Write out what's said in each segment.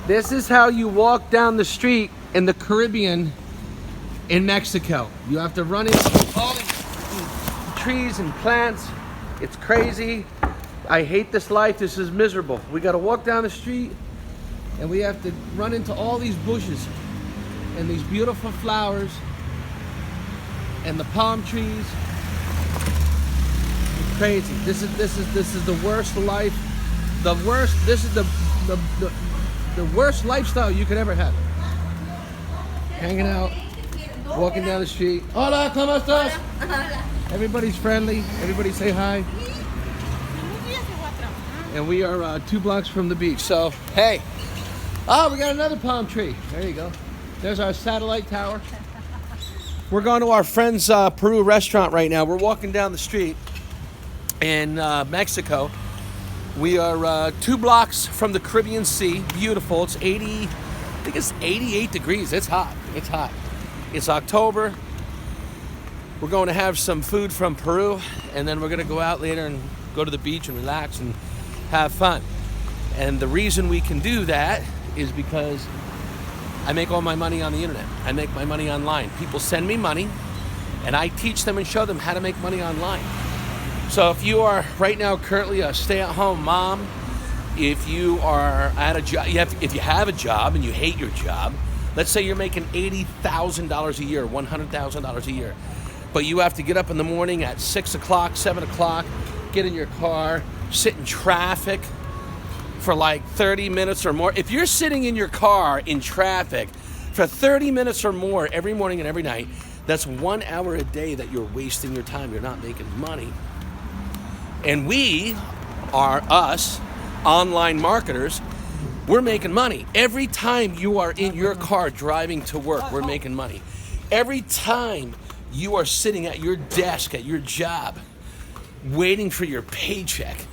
This is how you walk down the street in the Caribbean in Mexico. You have to run into all these trees and plants. It's crazy. I hate this life. This is miserable. We got to walk down the street and we have to run into all these bushes and these beautiful flowers and the palm trees. It's crazy. This is the worst life. The worst. This is the worst lifestyle you could ever have. Hanging out, walking down the street. Hola, ¿cómo estás? Everybody's friendly. Everybody say hi. And we are 2 blocks from the beach. So, hey. Oh, we got another palm tree. There you go. There's our satellite tower. We're going to our friend's Peru restaurant right now. We're walking down the street in Mexico. We are 2 blocks from the Caribbean Sea. Beautiful. It's 80, I think it's 88 degrees. It's hot. It's hot. It's October. We're going to have some food from Peru, and then we're going to go out later and go to the beach and relax and have fun. And the reason we can do that is because I make all my money on the internet. I make my money online. People send me money, and I teach them and show them how to make money online. So if you are right now currently a stay-at-home mom, if you are at a job, if you have a job and you hate your job, let's say you're making $80,000 a year, $100,000 a year, but you have to get up in the morning at 6 o'clock, 7 o'clock, get in your car, sit in traffic for like 30 minutes or more. If you're sitting in your car in traffic for 30 minutes or more every morning and every night, that's 1 hour a day that you're wasting your time. You're not making money. And we are us, online marketers. We're making money. Every time you are in your car driving to work, we're making money. Every time you are sitting at your desk, at your job, waiting for your paycheck,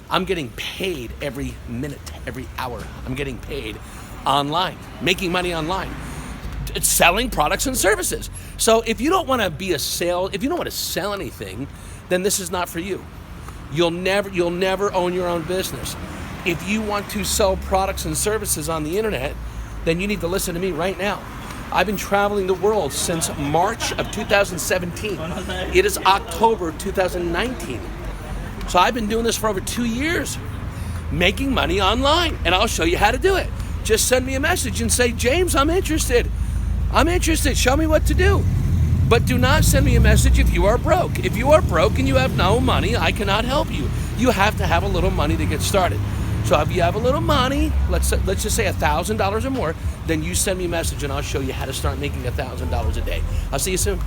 I'm getting paid every minute, every hour. I'm getting paid online, making money online, selling products and services. So if you don't want to be if you don't want to sell anything, then this is not for you. You'll never own your own business. If you want to sell products and services on the internet, then you need to listen to me right now. I've been traveling the world since March of 2017. It is October 2019. So I've been doing this for over 2 years, making money online, and I'll show you how to do it. Just send me a message and say, James, I'm interested. Show me what to do. But do not send me a message if you are broke. If you are broke and you have no money, I cannot help you. You have to have a little money to get started. So if you have a little money, let's just say $1,000 or more, then you send me a message and I'll show you how to start making $1,000 a day. I'll see you soon.